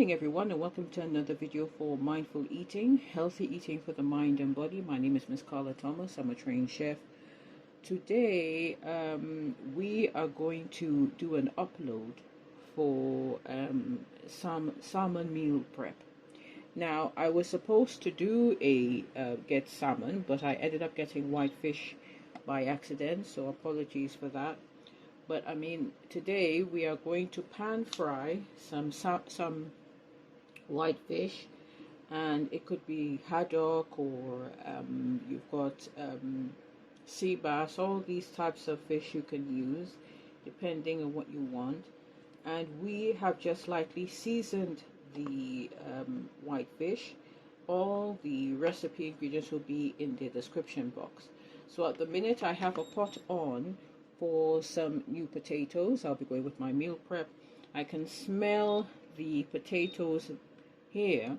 morning everyone, and welcome to another video for mindful eating, healthy eating for the mind and body. My name is Miss Karla THOMAS. I'm a trained chef. Today we are going to do an upload for some salmon meal prep. Now I was supposed to do a get salmon, but I ended up getting whitefish by accident, so apologies for that. But I mean, today we are going to pan fry some whitefish, and it could be haddock, or you've got sea bass. All these types of fish you can use depending on what you want. And we have just lightly seasoned the whitefish. All the recipe ingredients will be in the description box. So at the minute I have a pot on for some new potatoes. I'll be going with my meal prep. I can smell the potatoes here.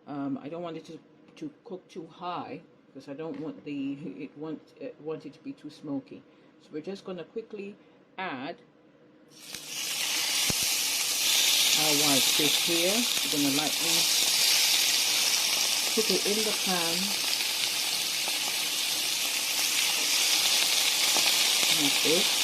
I don't want it to cook too high because I don't want want it to be too smoky. So we're just going to quickly add our whitefish here. We're going to lightly put it in the pan like this.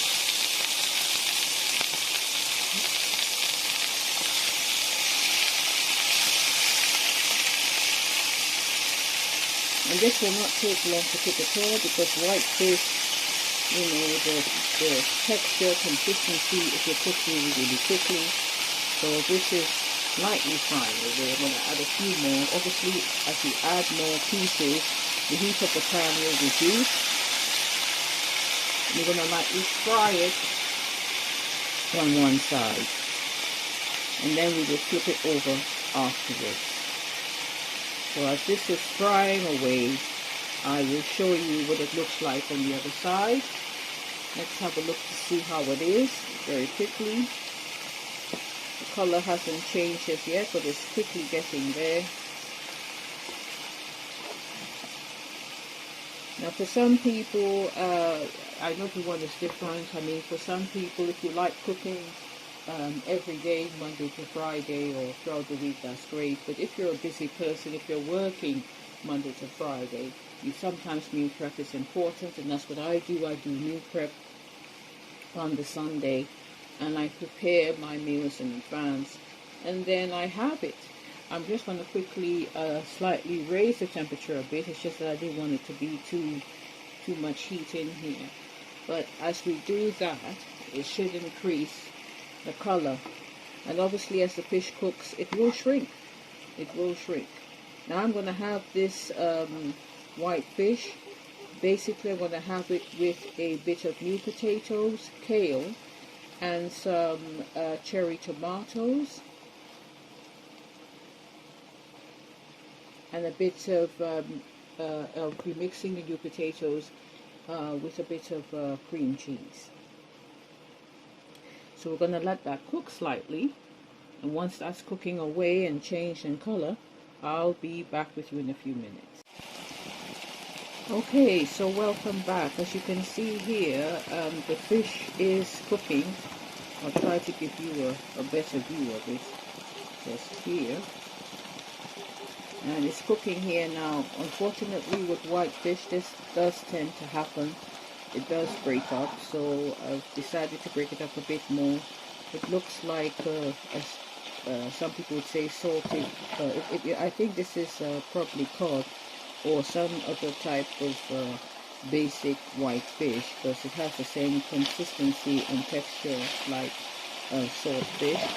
And this will not take long to cook at all, because whitefish, you know, the texture, consistency, it will cook really, really quickly. So this is lightly fried. We're going to add a few more. Obviously, as you add more pieces, the heat of the pan will reduce. We're going to lightly fry it on one side, and then we will flip it over afterwards. So as this is frying away, I will show you what it looks like on the other side. Let's have a look to see how it is very quickly. The color hasn't changed as yet, but it's quickly getting there. Now for some people, I know everyone is different. I mean, for some people, if you like cooking every day, Monday to Friday, or throughout the week, that's great. But if you're a busy person, if you're working Monday to Friday, sometimes meal prep is important, and that's what I do. I do meal prep on the Sunday, and I prepare my meals in advance, and then I have it. I'm just going to quickly slightly raise the temperature a bit. It's just that I didn't want it to be too much heat in here. But as we do that, it should increase the color, and obviously as the fish cooks, it will shrink. Now I'm going to have this white fish. Basically I'm going to have it with a bit of new potatoes, kale, and some cherry tomatoes, and a bit of remixing the new potatoes with a bit of cream cheese. So we're going to let that cook slightly, and once that's cooking away and changed in color, I'll be back with you in a few minutes. Okay, so welcome back. As you can see here, the fish is cooking. I'll try to give you a better view of it just here. And it's cooking here now. Unfortunately, with whitefish, this does tend to happen. It does break up, so I've decided to break it up a bit more. It looks like, some people would say, salted. I think this is probably cod or some other type of basic white fish, because it has the same consistency and texture like saltfish.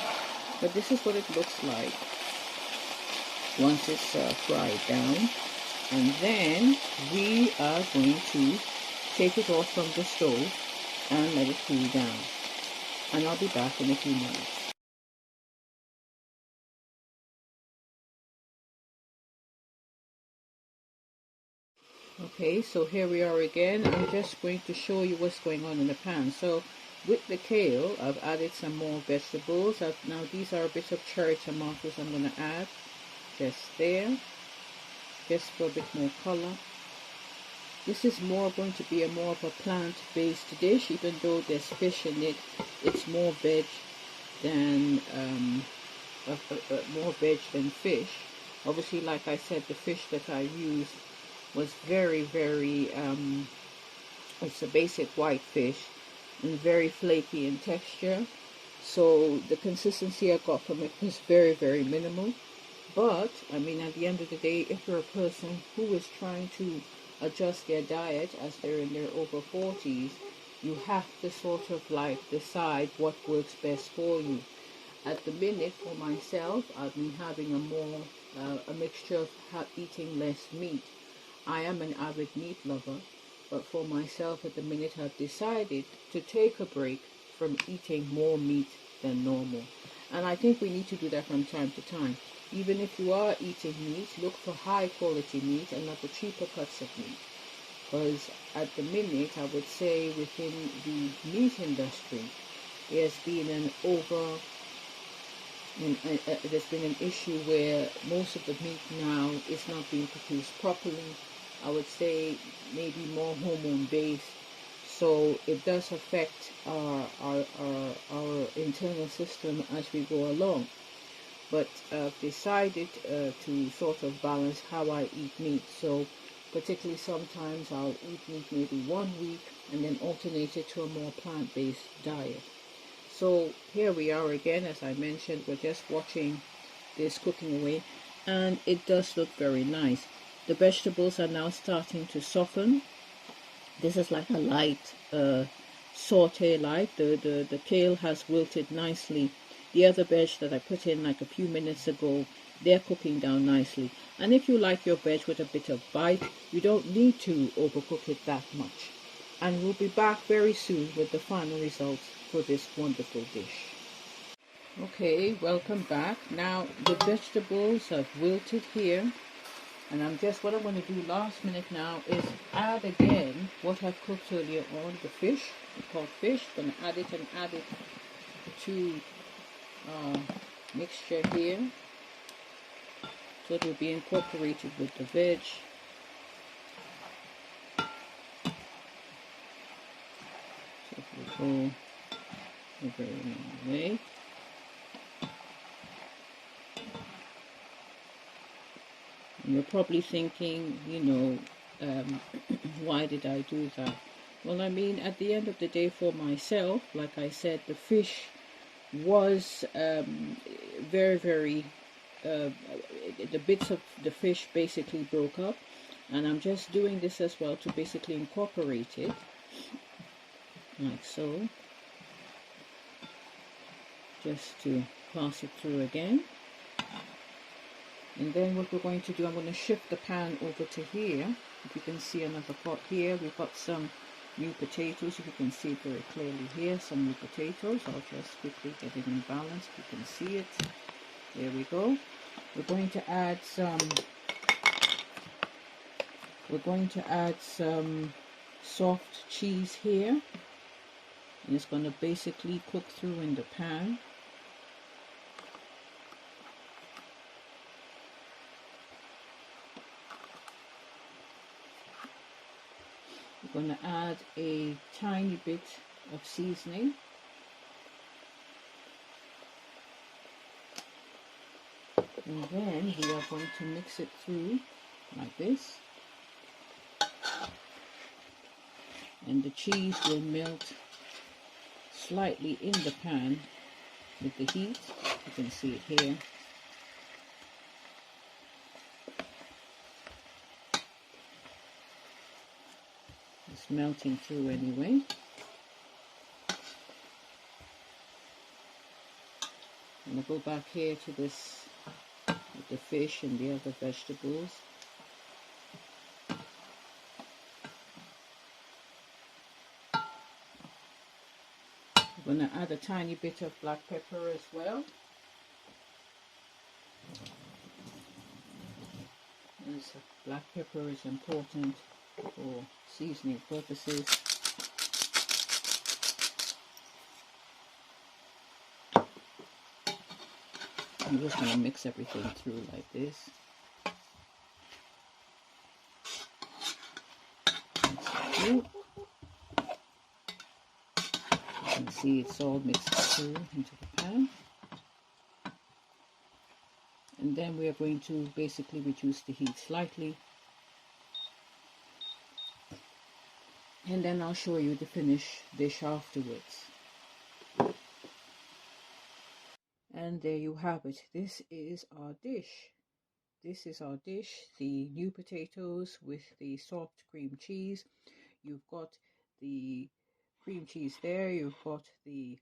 But this is what it looks like once it's fried down. And then we are going to take it off from the stove and let it cool down, and I'll be back in a few minutes. Okay, so here we are again. I'm just going to show you what's going on in the pan. So with the kale, I've added some more vegetables. Now these are a bit of cherry tomatoes I'm going to add just there, just for a bit more color. This is going to be more of a plant-based dish, even though there's fish in it. It's more veg than more veg than fish. Obviously, like I said, the fish that I used was very it's a basic white fish and very flaky in texture. So the consistency I got from it was very minimal. But I mean, at the end of the day, if you're a person who is trying to adjust their diet as they're in their over 40s, you have to sort of like decide what works best for you. At the minute, for myself, I've been having a mixture of eating less meat. I am an avid meat lover, but for myself at the minute, I've decided to take a break from eating more meat than normal. And I think we need to do that from time to time. Even if you are eating meat, look for high quality meat and not the cheaper cuts of meat. Because at the minute, I would say within the meat industry, there's been there's been an issue where most of the meat now is not being produced properly. I would say maybe more hormone based. So it does affect our internal system as we go along. But I've decided to sort of balance how I eat meat. So particularly sometimes I'll eat meat maybe 1 week and then alternate it to a more plant-based diet. So here we are again, as I mentioned, we're just watching this cooking away, and it does look very nice. The vegetables are now starting to soften. This is like a light saute light. The kale has wilted nicely. The other veg that I put in like a few minutes ago, they're cooking down nicely. And if you like your veg with a bit of bite, you don't need to overcook it that much. And we'll be back very soon with the final results for this wonderful dish. Okay, welcome back. Now the vegetables have wilted here. And what I'm going to do last minute now is add again what I've cooked earlier on, the fish, the called fish. I'm going to add it to mixture here, so it will be incorporated with the veg. So it will go a very long way. And you're probably thinking, why did I do that? Well, I mean, at the end of the day, for myself, like I said, the fish was very the bits of the fish basically broke up, and I'm just doing this as well to basically incorporate it like so, just to pass it through again. And then what we're going to do, I'm going to shift the pan over to here. If you can see another pot here, we've got some new potatoes. If you can see it very clearly here, some new potatoes. I'll just quickly get it in balance. You can see it. There we go. We're going to add some soft cheese here. And it's going to basically cook through in the pan. We're going to add a tiny bit of seasoning. And then we are going to mix it through like this. And the cheese will melt slightly in the pan with the heat. You can see it here. It's melting through anyway. And I'll go back here to this with the fish and the other vegetables. I'm going to add a tiny bit of black pepper as well. As black pepper is important for seasoning purposes. I'm just going to mix everything through like this. You can see it's all mixed through into the pan. And then we are going to basically reduce the heat slightly. And then I'll show you the finished dish afterwards. And there you have it. This is our dish. This is our dish, the new potatoes with the soft cream cheese. You've got the cream cheese there, you've got the